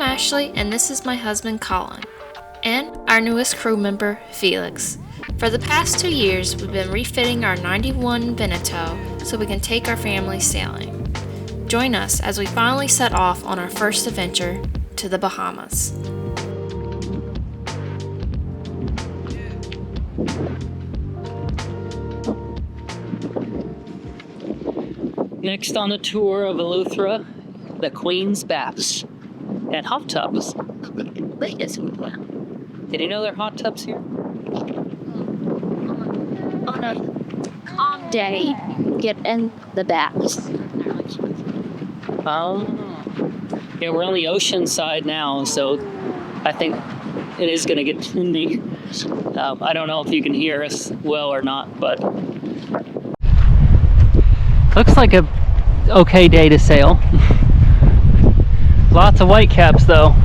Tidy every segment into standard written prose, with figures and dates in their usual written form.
I'm Ashley, and this is my husband Colin, and our newest crew member, Felix. For the past 2 years, we've been refitting our 91 Beneteau so we can take our family sailing. Join us as we finally set off on our first adventure to the Bahamas. Next on the tour of Eleuthera, the Queen's Baths and hot tubs. Did you know there are hot tubs here? On a calm day, get in the baths. Yeah, we're on the ocean side now, so I think it is going to get windy. I don't know if you can hear us well or not, but looks like a okay day to sail. Lots of whitecaps though.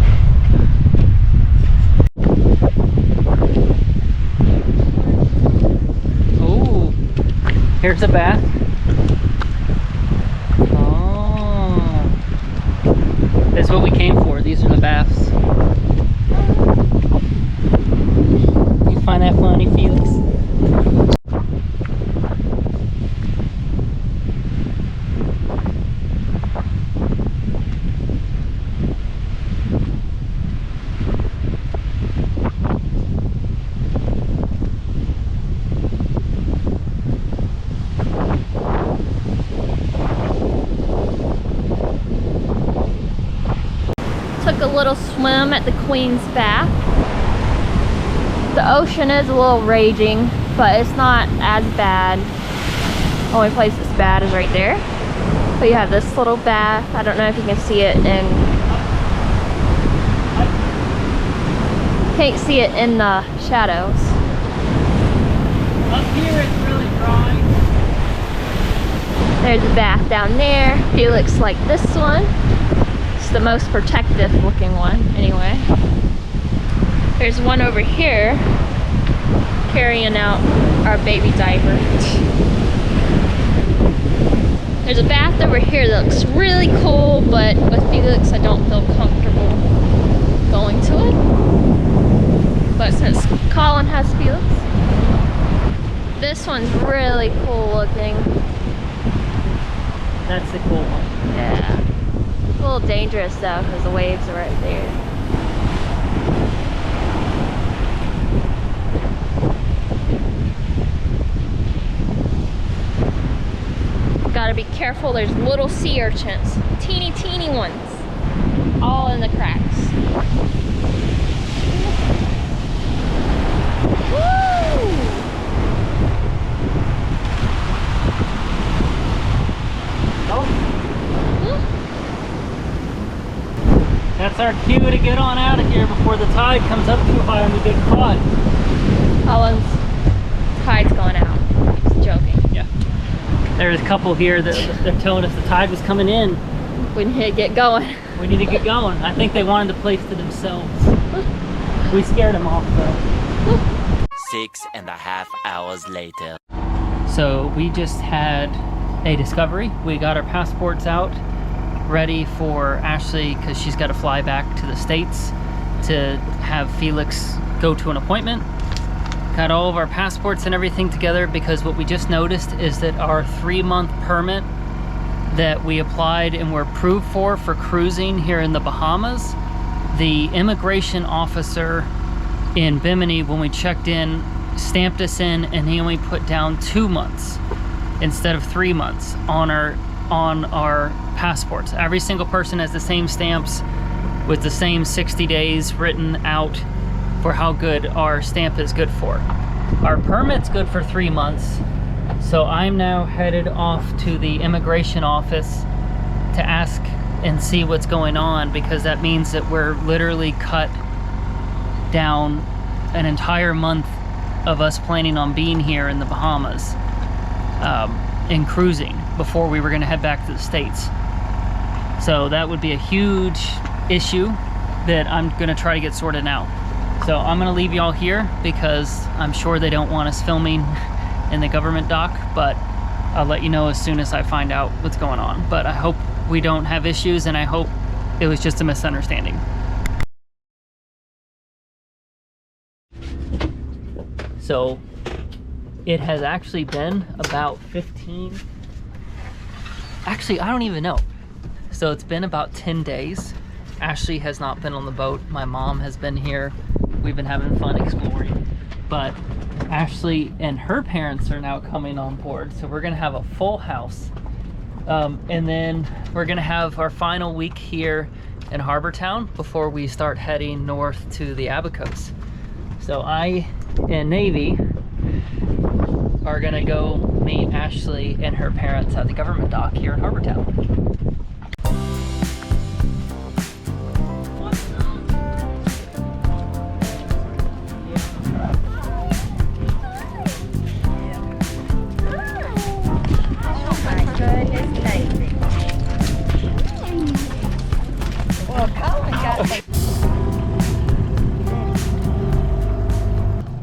Ooh, here's a bath. Oh, that's what we came for. These are the baths. You find that funny, Felix? Took a little swim at the Queen's Bath. The ocean is a little raging, but it's not as bad. Only place that's bad is right there. But you have this little bath. I don't know if you can see it in... Can't see it in the shadows. Up here it's really dry. There's a bath down there. Felix like this one. It's the most protective looking one, anyway. There's one over here carrying out our baby diaper. There's a bath over here that looks really cool, but with Felix I don't feel comfortable going to it. But since Colin has Felix, this one's really cool looking. That's the cool one. Yeah. It's a little dangerous though, because the waves are right there. Gotta be careful, there's little sea urchins. Teeny ones. All in the cracks. Woo! That's our cue to get on out of here before the tide comes up too high and we get caught. Colin's tide's going out. Just joking. Yeah. There's a couple here that they're telling us the tide was coming in. We need to get going. We need to get going. I think they wanted the place to themselves. We scared them off though. 6.5 hours later. So we just had a discovery. We got our passports out, ready for Ashley because she's got to fly back to the States to have Felix go to an appointment. Got all of our passports and everything together because what we just noticed is that our 3-month permit that we applied and were approved for cruising here in the Bahamas, the immigration officer in Bimini, when we checked in, stamped us in, and he only put down 2 months instead of 3 months on our passports. Every single person has the same stamps with the same 60 days written out for how good our stamp is good for. Our permit's good for 3 months, so I'm now headed off to the immigration office to ask and see what's going on, because that means that we're literally cut down an entire month of us planning on being here in the Bahamas and cruising before we were going to head back to the States. So that would be a huge issue that I'm going to try to get sorted out. So I'm going to leave y'all here because I'm sure they don't want us filming in the government dock, but I'll let you know as soon as I find out what's going on. But I hope we don't have issues, and I hope it was just a misunderstanding. So it has actually been about 15, actually I don't even know. So it's been about 10 days. Ashley has not been on the boat. My mom has been here. We've been having fun exploring. But Ashley and her parents are now coming on board. So we're gonna have a full house. And then we're gonna have our final week here in Harbor Town before we start heading north to the Abacos. So I and Navy are gonna go meet Ashley and her parents at the government dock here in Harbor Town.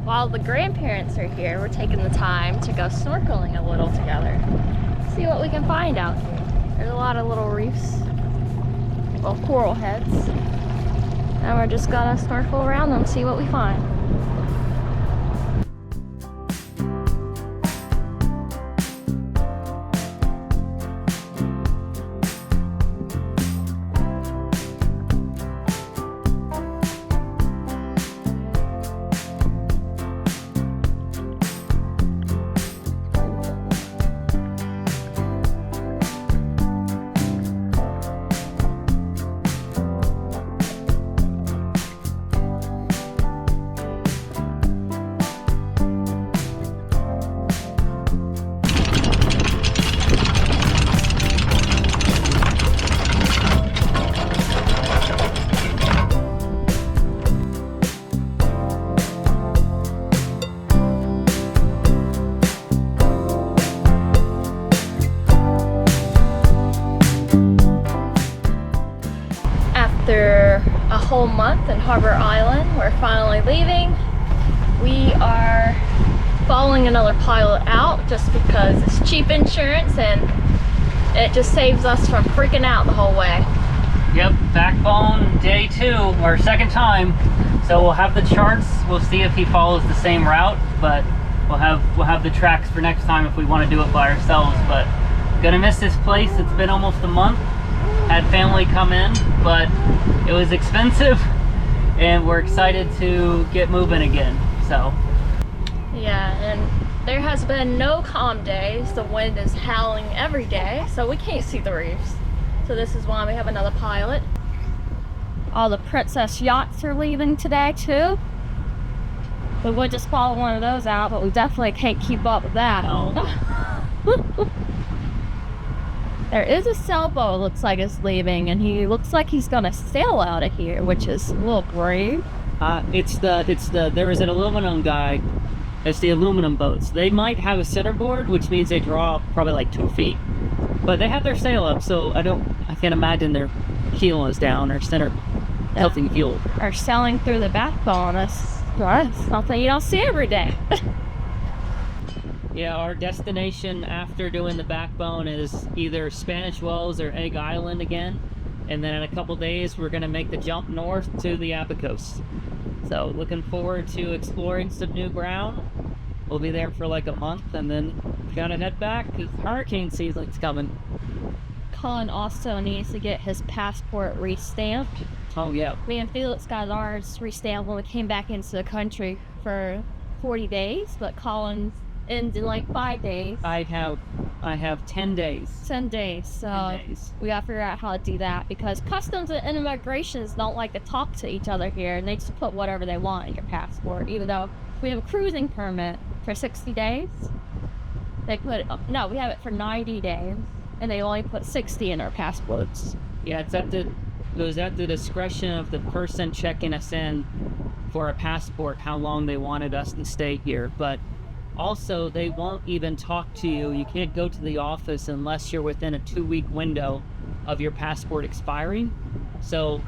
While the grandparents are here, we're taking the time to go snorkeling a little together. See what we can find out here. There's a lot of little reefs, little coral heads, and we're just gonna snorkel around them, see what we find. After a whole month in Harbor Island, we're finally leaving. We are following another pilot out just because it's cheap insurance and it just saves us from freaking out the whole way. Yep, backbone day 2, or second time. So we'll have the charts. We'll see if he follows the same route, but we'll have the tracks for next time if we want to do it by ourselves. But gonna miss this place. It's been almost a month. Had family come in, but it was expensive, and we're excited to get moving again. So yeah, and there has been no calm days. The wind is howling every day, so we can't see the reefs. So this is why we have another pilot. All the princess yachts are leaving today too. We would just follow one of those out, but we definitely can't keep up with that. no. There is a sailboat, looks like it's leaving, and he looks like he's gonna sail out of here, which is a little brave. There is an aluminum guy. It's the aluminum boats. They might have a centerboard, which means they draw probably like 2 feet. But they have their sail up, so I can't imagine their keel is down or center tilting fuel. Or sailing through the backbone. That's something you don't see every day. Yeah, our destination after doing the backbone is either Spanish Wells or Egg Island again. And then in a couple days, we're going to make the jump north to the Abacos. So looking forward to exploring some new ground. We'll be there for like a month and then gotta head back because hurricane season's coming. Colin also needs to get his passport re-stamped. Oh yeah. Me and Felix got ours re-stamped when we came back into the country for 40 days, but Colin's ends in like 5 days. I have 10 days. 10 days. So 10 days. We gotta figure out how to do that because customs and immigrations don't like to talk to each other here, and they just put whatever they want in your passport. Even though we have a cruising permit for 60 days, they put no, we have it for 90 days, and they only put 60 in our passports. Yeah, it was at the discretion of the person checking us in for a passport how long they wanted us to stay here, but also they won't even talk to you. You can't go to the office unless you're within a 2-week window of your passport expiring. So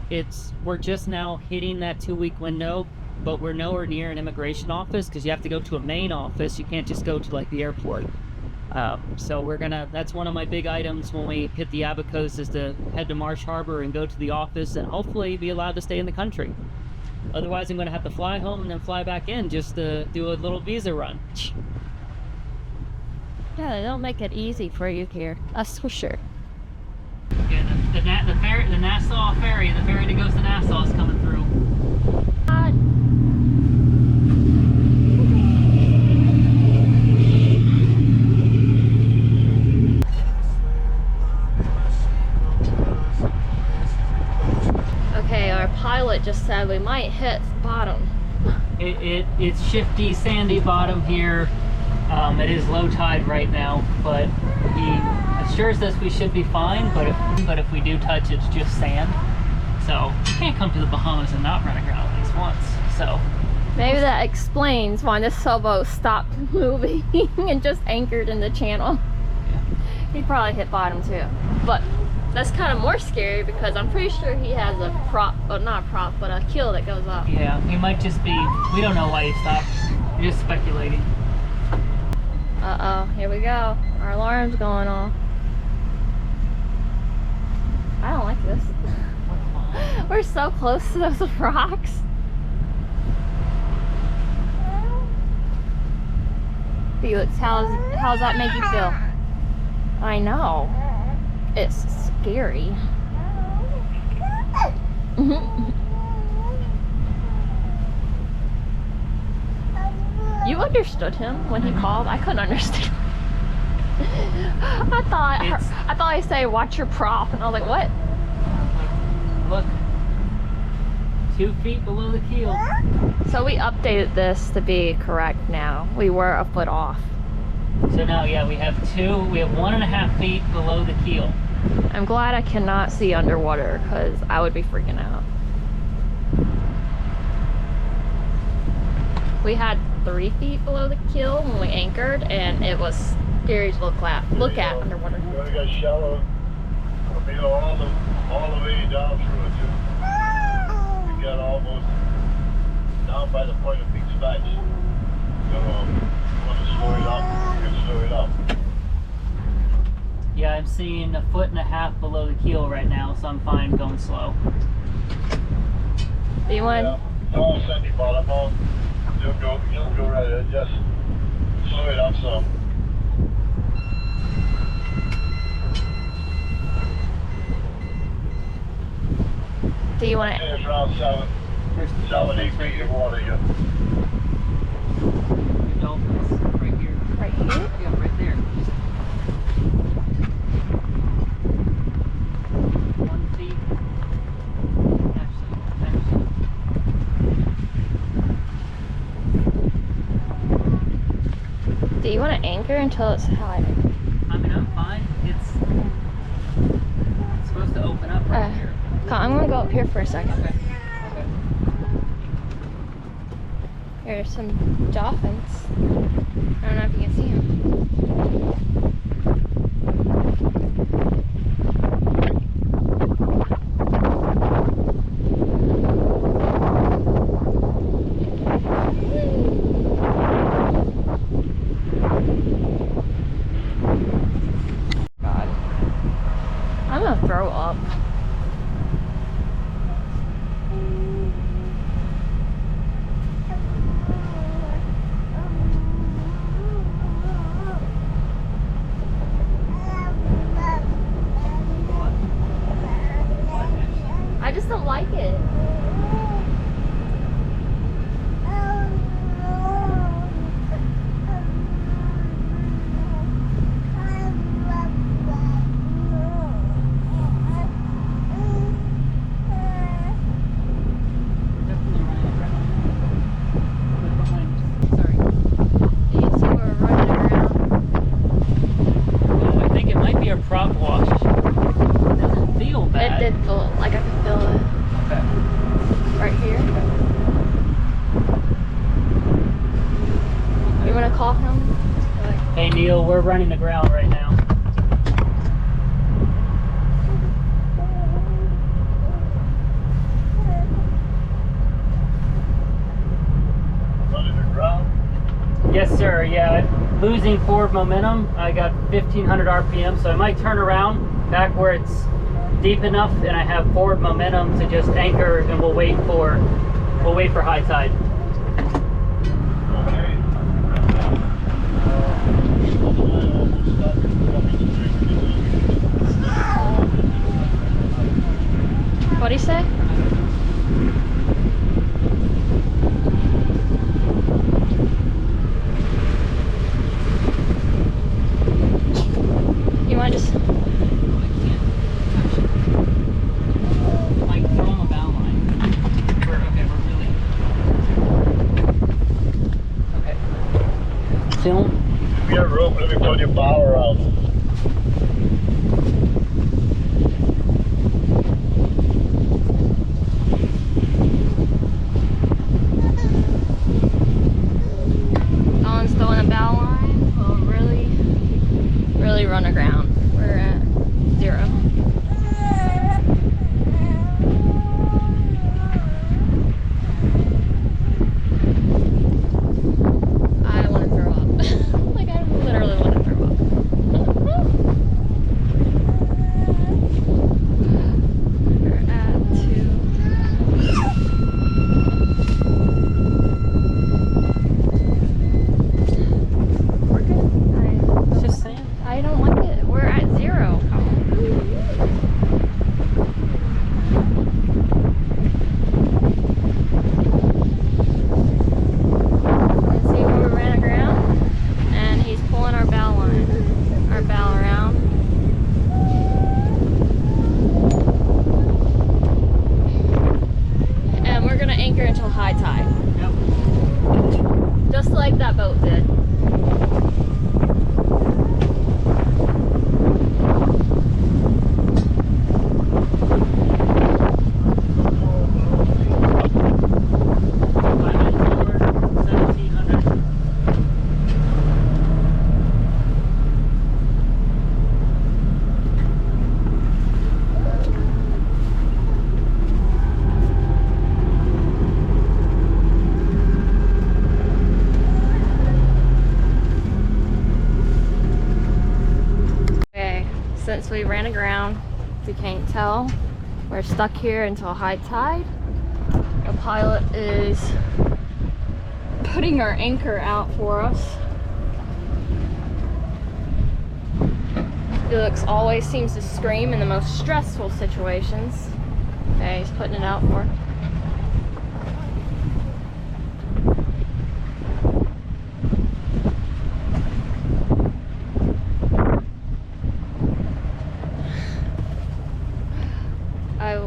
we're just now hitting that 2-week window, but we're nowhere near an immigration office because you have to go to a main office. You can't just go to like the airport. So that's one of my big items when we hit the Abacos is to head to Marsh Harbor and go to the office and hopefully be allowed to stay in the country. Otherwise, I'm going to have to fly home and then fly back in just to do a little visa run. Yeah, they don't make it easy for you here. That's for sure. Okay, the Nassau ferry, the ferry that goes to Nassau is coming through. Okay, our pilot just said we might hit bottom. It's shifty, sandy bottom here. It is low tide right now, but he assures us we should be fine. But if we do touch, it's just sand. So you can't come to the Bahamas and not run aground at least once. So maybe that explains why this sailboat stopped moving and just anchored in the channel. yeah. He probably hit bottom too. But that's kind of more scary because I'm pretty sure he has a prop, or not a prop, but a keel that goes up. Yeah, he might just be. We don't know why he stopped. We're just speculating. Uh-oh, here we go. Our alarm's going off. I don't like this. We're so close to those rocks. Felix, how's that make you feel? I know. It's scary. You understood him when he called? I couldn't understand. I thought I say watch your prop, and I was like, what? Look, 2 feet below the keel. So we updated this to be correct now. We were a foot off. So now, yeah, we have 1.5 feet below the keel. I'm glad I cannot see underwater because I would be freaking out. We had 3 feet below the keel when we anchored, and it was scary to look at underwater. We got shallow, all the way down through it too. We got almost down by the point of big spikes. So want to slow it up, we can slow it up. Yeah, I'm seeing 1.5 feet below the keel right now, so I'm fine going slow. Do you want? Yeah, it's all sandy bottom. You'll go right ahead. Just slow it up some. Do you want to? It's around 7, 8 feet of water. Yeah. Dolphins right here. Right here? Yeah, right there. 1 feet. Actually. Do you want to anchor until it's high? I mean, I'm fine. It's supposed to open up right here. I'm gonna go up here for a second. Okay. There's some dolphins. I don't know if you can see them. God. I'm gonna throw up. I just don't like it. Sorry. Do you see where we're running around? Oh, I think it might be a prop wash. It doesn't feel bad. It did feel like I could feel it Okay. right here. You want to call him? Hey Neil, we're running aground right now. Running aground. Yes, sir. Yeah, losing forward momentum. I got 1500 RPM, so I might turn around back where it's deep enough and I have forward momentum to just anchor, and we'll wait for We'll wait for high tide. Okay. What'd he say? You want to just... Like, throw him a bow line. We're really... Okay. Film. If you have rope, let me put your bow around. Colin's throwing a bow line. We'll really run aground. We're at 0. I want to throw up. Like, I literally want to throw up. We're at 2. We're good. Just saying. I don't like it. We're at 0. And see where we ran aground? And he's pulling our bow line, our bow around. And we're gonna anchor until high tide. Yep. Just like that boat did. Since we ran aground, if you can't tell, we're stuck here until high tide. The pilot is putting our anchor out for us. Felix always seems to scream in the most stressful situations. Okay, he's putting it out for her.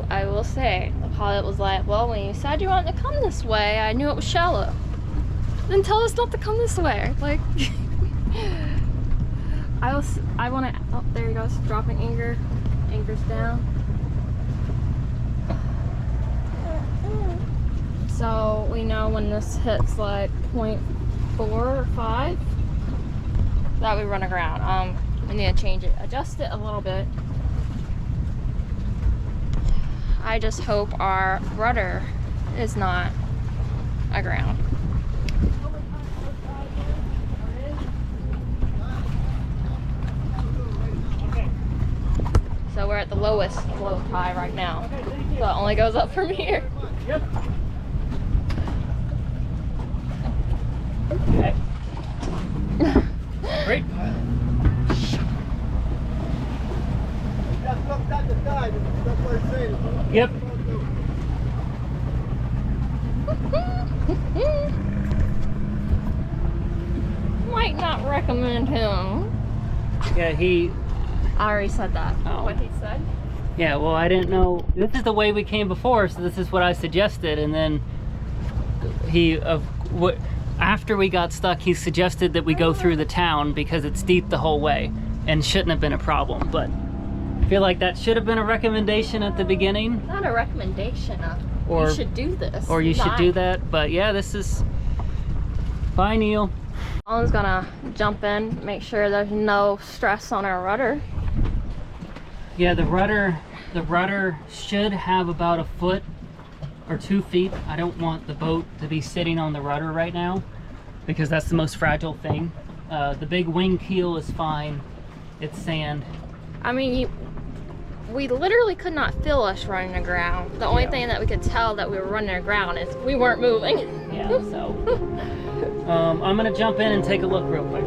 I will say, the pilot was like, well, when you said you wanted to come this way, I knew it was shallow. Then tell us not to come this way. Like, I want to, oh, there he goes, dropping anchor. Anchor's down. So we know when this hits like 0.4 or 5 that we run aground. We need to change it, adjust it a little bit. I just hope our rudder is not aground. So we're at the lowest flow tide right now. So it only goes up from here. Yep. Okay. Great. Yep. Might not recommend him. Yeah, I already said that. Oh. What he said? yeah, well, I didn't know. This is the way we came before, so this is what I suggested. And then after we got stuck, he suggested that we go through the town because it's steep the whole way and shouldn't have been a problem. But I feel like that should have been a recommendation at the beginning. Not a recommendation of, Or- you should do this. Or you should do that. But yeah, this is... Bye, Neil. Colin's gonna jump in, make sure there's no stress on our rudder. Yeah, the rudder should have about 1 foot or 2 feet. I don't want the boat to be sitting on the rudder right now because that's the most fragile thing. The big wing keel is fine. It's sand. I mean, we literally could not feel us running aground. The only thing that we could tell that we were running aground is we weren't moving. Yeah, so I'm gonna jump in and take a look real quick.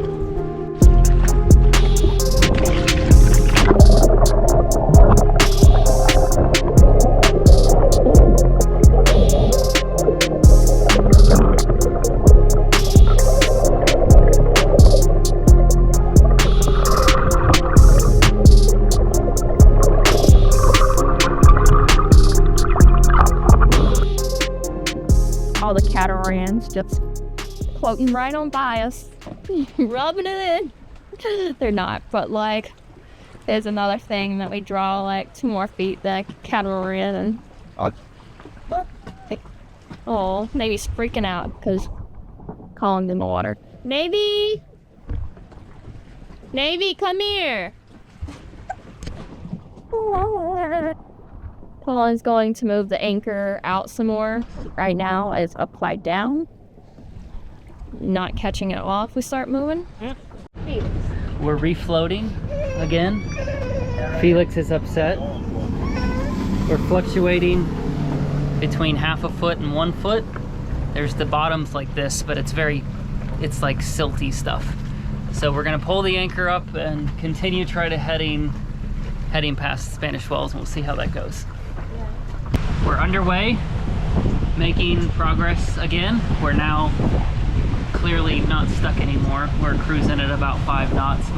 All the catamarans just floating right on by us, rubbing it in. They're not, but like, there's another thing that we draw like 2 more feet, the catamaran, and oh, Navy's freaking out because Colin's in the water. Navy, come here. Colin's going to move the anchor out some more. Right now it's upside down. Not catching it off if we start moving. Yeah. We're refloating again. Felix is upset. We're fluctuating between 1/2 foot and 1 foot. There's the bottoms like this, but it's like silty stuff. So we're gonna pull the anchor up and continue heading past Spanish Wells, and we'll see how that goes. We're underway, making progress again. We're now clearly not stuck anymore. We're cruising at about 5 knots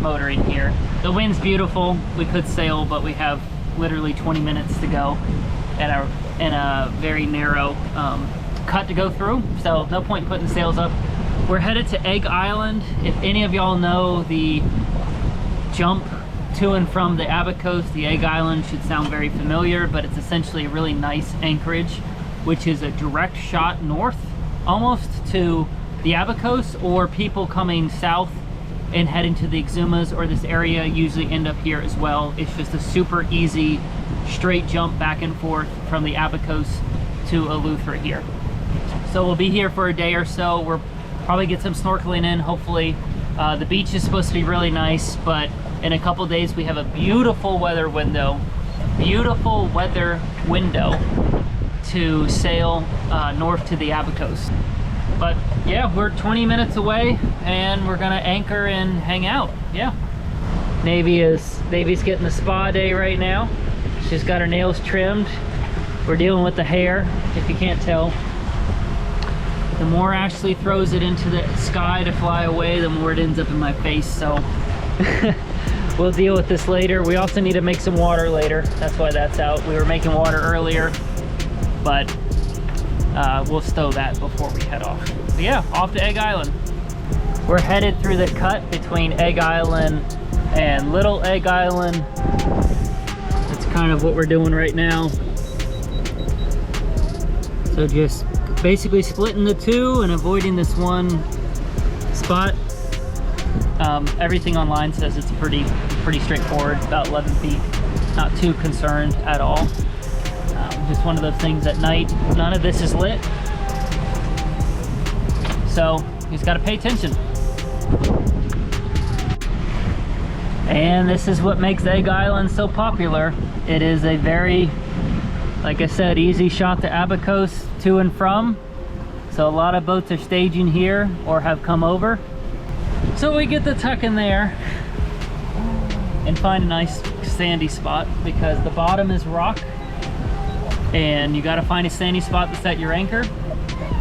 motoring here. The wind's beautiful. We could sail, but we have literally 20 minutes to go in a very narrow cut to go through, so no point in putting the sails up. We're headed to Egg Island. If any of y'all know the jump to and from the Abacos, the Egg Island should sound very familiar, but it's essentially a really nice anchorage, which is a direct shot north almost to the Abacos, or people coming south and heading to the Exumas or this area usually end up here as well. It's just a super easy straight jump back and forth from the Abacos to Eleuthera here. So we'll be here for a day or so. We'll probably get some snorkeling in, hopefully. The beach is supposed to be really nice, but in a couple days we have a beautiful weather window to sail north to the Abacos. But yeah, we're 20 minutes away and we're gonna anchor and hang out. Yeah, Navy's getting the spa day right now. She's got her nails trimmed. We're dealing with the hair, if you can't tell. The more Ashley throws it into the sky to fly away, the more it ends up in my face, so we'll deal with this later. We also need to make some water later. That's why that's out. We were making water earlier, but we'll stow that before we head off. But yeah, off to Egg Island. We're headed through the cut between Egg Island and Little Egg Island. That's kind of what we're doing right now. So just basically splitting the two and avoiding this one spot. Everything online says it's pretty straightforward, about 11 feet. Not too concerned at all. Just one of those things at night. None of this is lit, so you just got to pay attention. And this is what makes Egg Island so popular. It is a very, like I said, easy shot to Abacos to and from. So a lot of boats are staging here or have come over. So we get to tuck in there and find a nice sandy spot, because the bottom is rock and you got to find a sandy spot to set your anchor.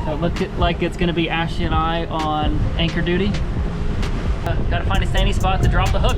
So it looks like it's going to be Ashley and I on anchor duty. Got to find a sandy spot to drop the hook.